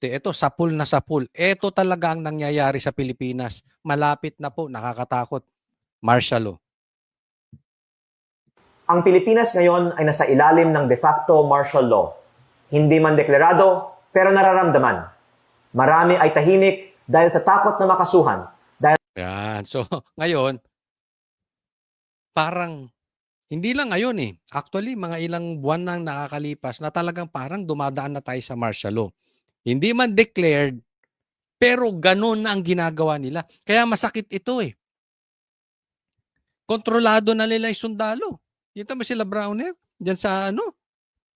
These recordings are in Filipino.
Libiste, ito sapul na sapul. Ito talaga ang nangyayari sa Pilipinas. Malapit na po, nakakatakot. Martial law. Ang Pilipinas ngayon ay nasa ilalim ng de facto martial law. Hindi man deklarado, pero nararamdaman. Marami ay tahimik dahil sa takot na makasuhan. Yan. So, ngayon, parang, hindi lang ngayon eh. Actually, mga ilang buwan nang nakakalipas na talagang parang dumadaan na tayo sa martial law. Hindi man declared, pero ganun na ang ginagawa nila. Kaya masakit ito eh. Kontrolado na nila yung sundalo. Kita mo sila Browner? Diyan sa ano?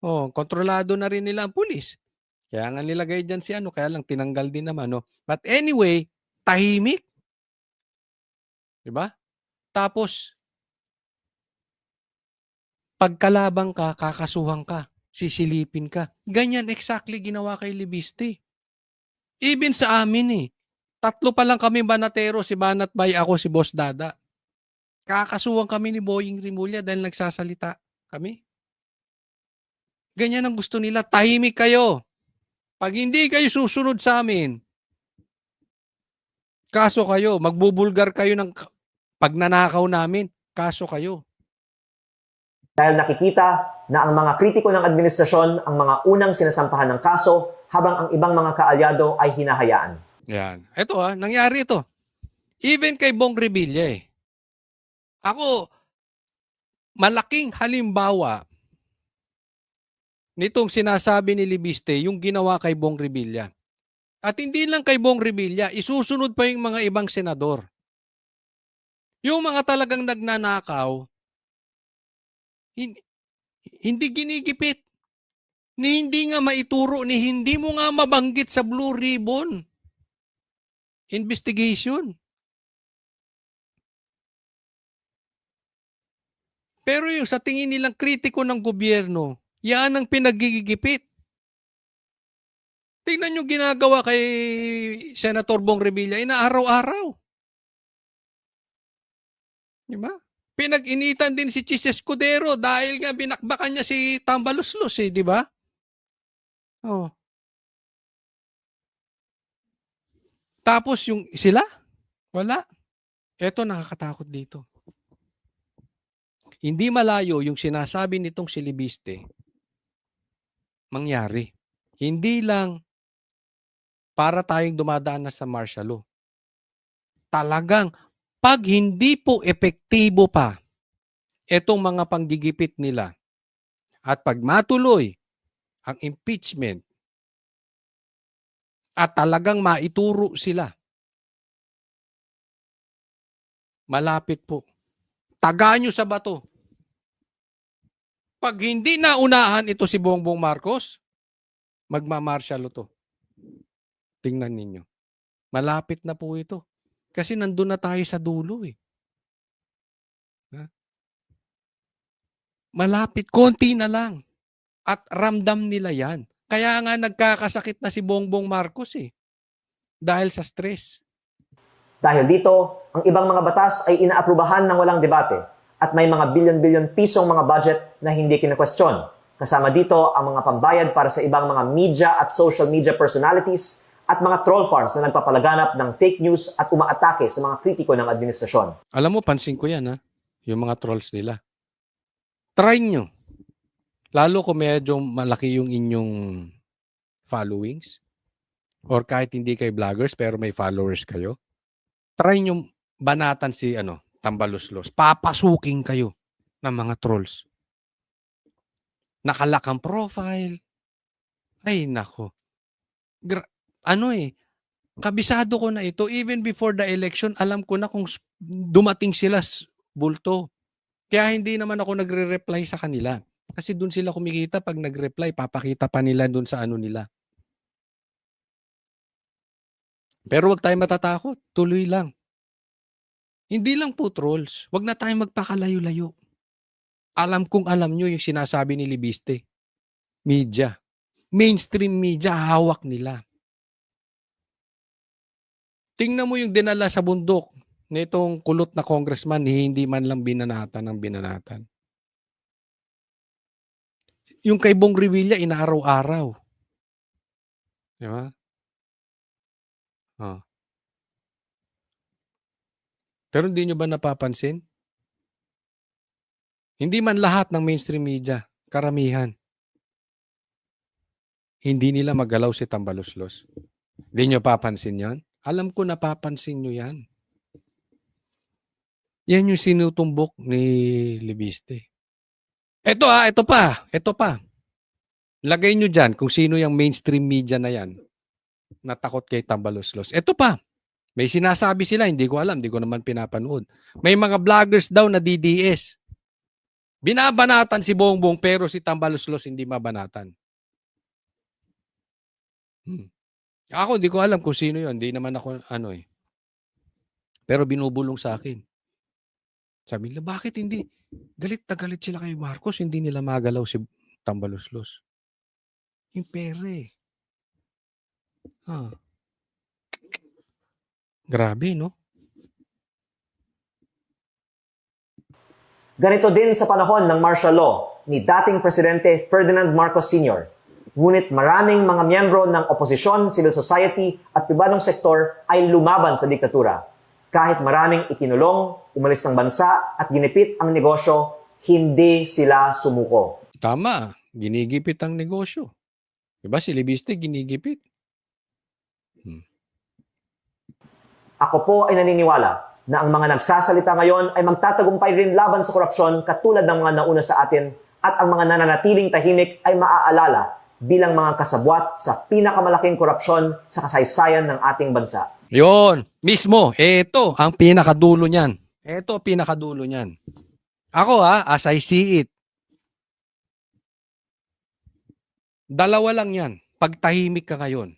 Oh, kontrolado na rin nila ang pulis. Kaya nga nilagay diyan si ano, kaya lang tinanggal din naman, no? But anyway, tahimik. 'Di ba? Tapos pagkalabang ka, kakasuhan ka, sisilipin ka. Ganyan exactly ginawa kay Libiste. Even sa amin eh. 3 pa lang kami banatero, si Banat Bay, ako, si Boss Dada. Kakasuhan kami ni Boying Rimulya dahil nagsasalita kami. Ganyan ang gusto nila. Tahimik kayo. Pag hindi kayo susunod sa amin, kaso kayo. Magbubulgar kayo ng pagnanakaw namin, kaso kayo. Dahil nakikita na ang mga kritiko ng administrasyon ang mga unang sinasampahan ng kaso habang ang ibang mga kaalyado ay hinahayaan. Yan. Ito nangyari ito. Even kay Bong Revilla eh. Ako, malaking halimbawa nitong sinasabi ni Libiste yung ginawa kay Bong Revilla. At hindi lang kay Bong Revilla, isusunod pa yung mga ibang senador. Yung mga talagang nagnanakaw, hindi ginigipit. Ni hindi nga maituro, ni hindi mo nga mabanggit sa Blue Ribbon investigation. Pero yung sa tingin nilang kritiko ng gobyerno, yan ang pinagigigipit. Tingnan nyo ginagawa kay Senator Bong Revilla, inaaraw-araw. Diba? Pinag-initan din si Chis Escudero dahil nga binakbakan niya si Tambaluslos eh, di ba? Oh. Tapos yung sila, wala. Eto nakakatakot dito. Hindi malayo yung sinasabi nitong si Libiste mangyari. Hindi lang para tayong dumadaan na sa martial law. Talagang pag hindi po epektibo pa etong mga panggigipit nila at pag matuloy ang impeachment at talagang maituro sila, malapit po. Tagaan nyo sa bato. Pag hindi naunahan ito si Bongbong Marcos, magmamartial law to. Tingnan ninyo. Malapit na po ito. Kasi nandun na tayo sa dulo eh. Malapit, konti na lang. At ramdam nila yan. Kaya nga nagkakasakit na si Bongbong Marcos eh. Dahil sa stress. Dahil dito, ang ibang mga batas ay inaaprubahan ng walang debate at may mga bilyon-bilyon pisong mga budget na hindi kinakwestiyon. Kasama dito ang mga pambayad para sa ibang mga media at social media personalities at mga troll farms na nagpapalaganap ng fake news at umaatake sa mga kritiko ng administrasyon. Alam mo, pansin ko yan yung mga trolls nila. Try nyo. Lalo kung medyo malaki yung inyong followings or kahit hindi kayo vloggers pero may followers kayo. Try nyo banatan si Tambaluslos. Papasukin kayo ng mga trolls. Nakalak ang profile. Ay, nako. Kabisado ko na ito. Even before the election, alam ko na kung dumating sila bulto. Kaya hindi naman ako nagre-reply sa kanila. Kasi dun sila kumikita pag nag-reply, papakita pa nila dun sa ano nila. Pero wag tayong matatakot. Tuloy lang. Hindi lang po trolls. Wag na tayong magpakalayo-layo. Alam kong alam nyo yung sinasabi ni Libiste. Media. Mainstream media, hawak nila. Tingnan mo yung dinala sa bundok nitong kulot na congressman, hindi man lang binanatan ng binanatan. Yung kay Bong Revilla, inaaraw-araw. Diba? Oh. Pero hindi nyo ba napapansin? Hindi man lahat ng mainstream media, karamihan, hindi nila magalaw si Tambaluslos. Hindi nyo papansin yan? Alam ko napapansin nyo yan. Yan yung sinutumbok ni Libiste. Ito pa. Lagay nyo dyan kung sino yung mainstream media na yan na takot kay Tambaluslos. Ito pa. May sinasabi sila, hindi ko alam, hindi ko naman pinapanood. May mga vloggers daw na DDS. Binabanatan si Bongbong pero si Tambaluslos hindi mabanatan. Ako, hindi ko alam kung sino yun. Hindi naman ako, Pero binubulong sa akin. Sabi nila, bakit hindi? Galit na galit sila kay Marcos, hindi nila magalaw si Tambaluslos. Yung pera eh. Grabe, no? Ganito din sa panahon ng martial law ni dating Presidente Ferdinand Marcos Sr. Ngunit maraming mga miyembro ng oposisyon, civil society at pribadong sektor ay lumaban sa diktatura. Kahit maraming ikinulong, umalis ng bansa at ginipit ang negosyo, hindi sila sumuko. Tama, ginigipit ang negosyo. Diba si Libiste ginigipit? Ako po ay naniniwala na ang mga nagsasalita ngayon ay magtatagumpay rin laban sa korupsyon katulad ng mga nauna sa atin at ang mga nananatiling tahimik ay maaalala bilang mga kasabwat sa pinakamalaking korupsyon sa kasaysayan ng ating bansa. Yon, mismo. Ito ang pinakadulo niyan. Ako as I see it, dalawa lang yan. Pagtahimik ka ngayon.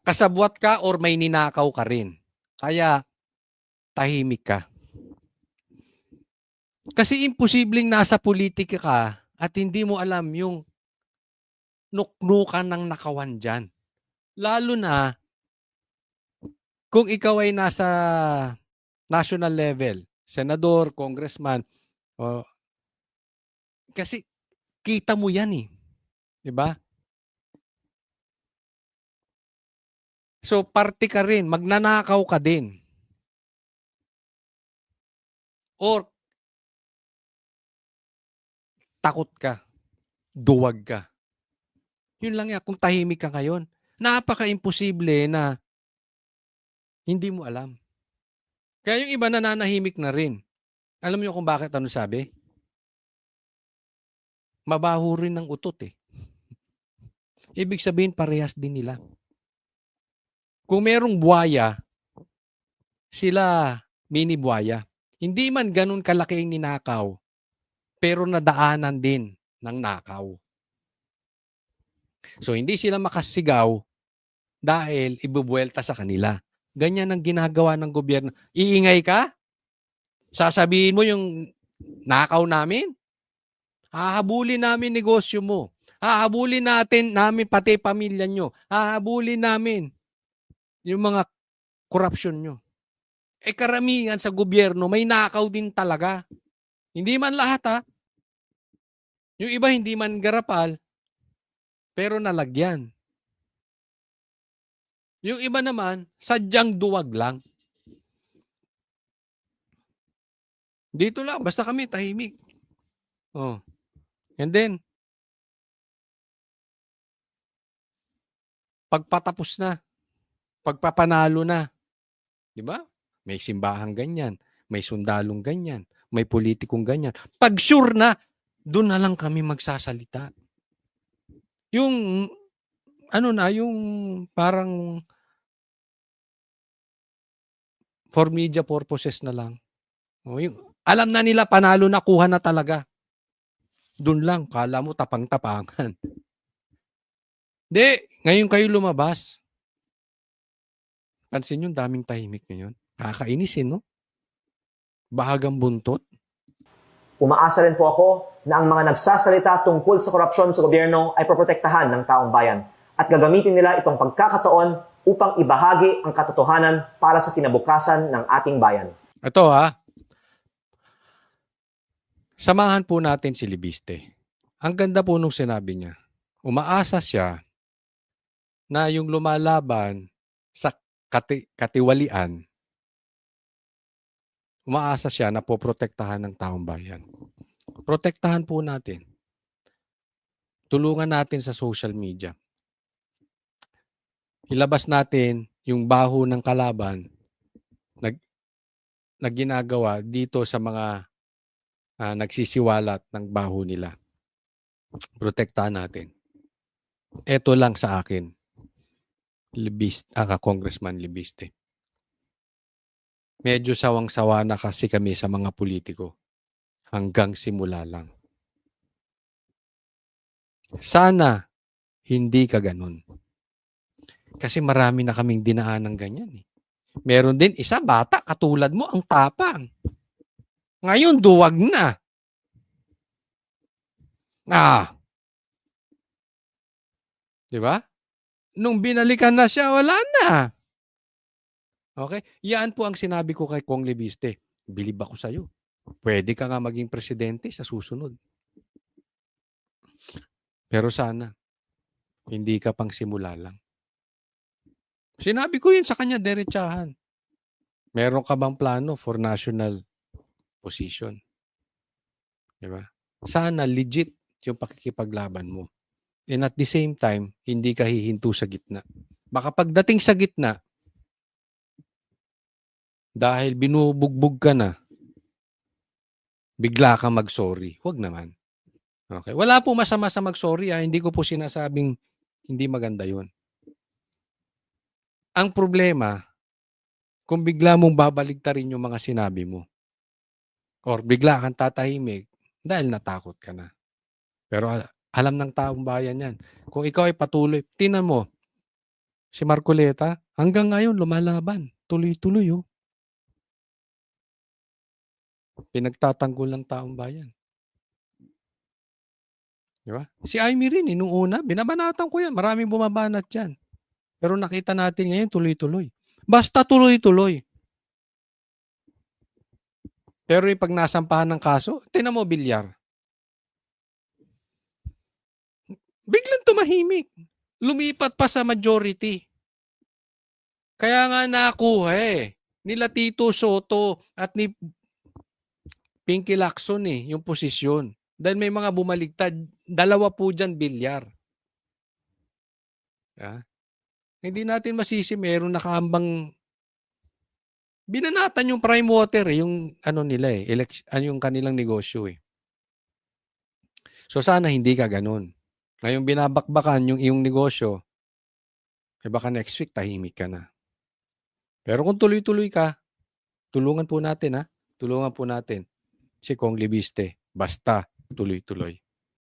Kasabwat ka or may ninakaw ka rin. Kaya, tahimik ka. Kasi imposibleng nasa politika ka at hindi mo alam yung nuknukan ng nakawan dyan. Lalo na kung ikaw ay nasa national level, senador, congressman, kasi kita mo yan eh. Diba? So, parte ka rin. Magnanakaw ka din. Or, takot ka. Duwag ka. Yun lang yan. Kung tahimik ka ngayon, napaka-imposible na hindi mo alam. Kaya yung iba nananahimik na rin. Alam niyo kung bakit sabi? Mabaho rin ng utot eh. Ibig sabihin, parehas din nila. Kung merong buwaya, sila mini buwaya. Hindi man ganun kalaki ang ninakaw, pero nadaanan din ng nakaw. So, hindi sila makasigaw dahil ibubuelta sa kanila. Ganyan ang ginagawa ng gobyerno. Iingay ka? Sasabihin mo yung nakaw namin? Hahabulin namin negosyo mo. Hahabulin namin pati pamilya nyo. Hahabulin namin yung mga korupsyon nyo. Karamihan sa gobyerno may nakaw din talaga. Hindi man lahat Yung iba hindi man garapal, pero nalagyan. Yung iba naman, sadyang duwag lang. Dito lang, basta kami tahimik. And then, pagpatapos na, pagpapanalo na, di ba? May simbahang ganyan, may sundalong ganyan, may politikong ganyan. Pag sure na, doon na lang kami magsasalita. Yung, yung parang for media purposes na lang. Alam na nila, panalo na, kuha na talaga. Doon lang, kala mo tapang-tapangan. Di, ngayon kayo lumabas. Pansin yung daming tahimik ngayon. Kakainisin, no? Bahagang buntot. Umaasa rin po ako na ang mga nagsasalita tungkol sa korupsyon sa gobyerno ay proprotektahan ng taong bayan at gagamitin nila itong pagkakataon upang ibahagi ang katotohanan para sa kinabukasan ng ating bayan. Ito samahan po natin si Libiste. Ang ganda po nung sinabi niya. Umaasa siya na yung lumalaban sa katiwalian, umaasa siya na poprotektahan ng taong bayan. Protektahan po natin. Tulungan natin sa social media. Ilabas natin yung baho ng kalaban na ginagawa dito sa mga nagsisiwalat ng baho nila. Protektahan natin. Ito lang sa akin, Congressman Libiste. Medyo sawang-sawa na kasi kami sa mga politiko. Hanggang simula lang. Sana hindi ka ganun. Kasi marami na kaming dinaan ng ganyan. Meron din isa, bata, katulad mo, ang tapang. Ngayon, duwag na. Di ba? Nung binalikan na siya, wala na. Okay? Yan po ang sinabi ko kay Kong Libiste. Bilib ako sa'yo. Pwede ka nga maging presidente sa susunod. Pero sana, hindi ka pang simula lang. Sinabi ko yun sa kanya, derechahan. Meron ka bang plano for national position? Diba? Sana legit yung pakikipaglaban mo. And at the same time, hindi ka hihinto sa gitna. Baka pagdating sa gitna, dahil binubugbog ka na, bigla ka mag-sorry. Huwag naman. Okay? Wala po masama sa mag-sorry. Hindi ko po sinasabing hindi maganda yun. Ang problema, kung bigla mong babaligtarin yung mga sinabi mo, or bigla kang tatahimik dahil natakot ka na. Pero alam ng taong bayan yan. Kung ikaw ay patuloy, tinan mo, si Marcoleta, hanggang ngayon lumalaban. Tuloy-tuloy. Pinagtatanggol ng taong bayan. Diba? Si Amy rin, nung una, binabanatan ko yan. Maraming bumabanat yan. Pero nakita natin ngayon, tuloy-tuloy. Basta tuloy-tuloy. Pero pag nasampahan ng kaso, tinan mo, Bilyar. Biglang tumahimik. Lumipat pa sa majority. Kaya nga nakuha nila Tito Soto at ni Pinky Lacson yung posisyon. Dahil may mga bumaligtad. Dalawa po dyan, Bilyar. Hindi natin masisi, meron nakaambang binanatan yung prime water, yung ano nila yung kanilang negosyo So sana hindi ka ganun. Ngayong binabakbakan yung iyong negosyo, baka next week tahimik ka na. Pero kung tuloy-tuloy ka, tulungan po natin Tulungan po natin si Kong Libiste. Basta tuloy-tuloy.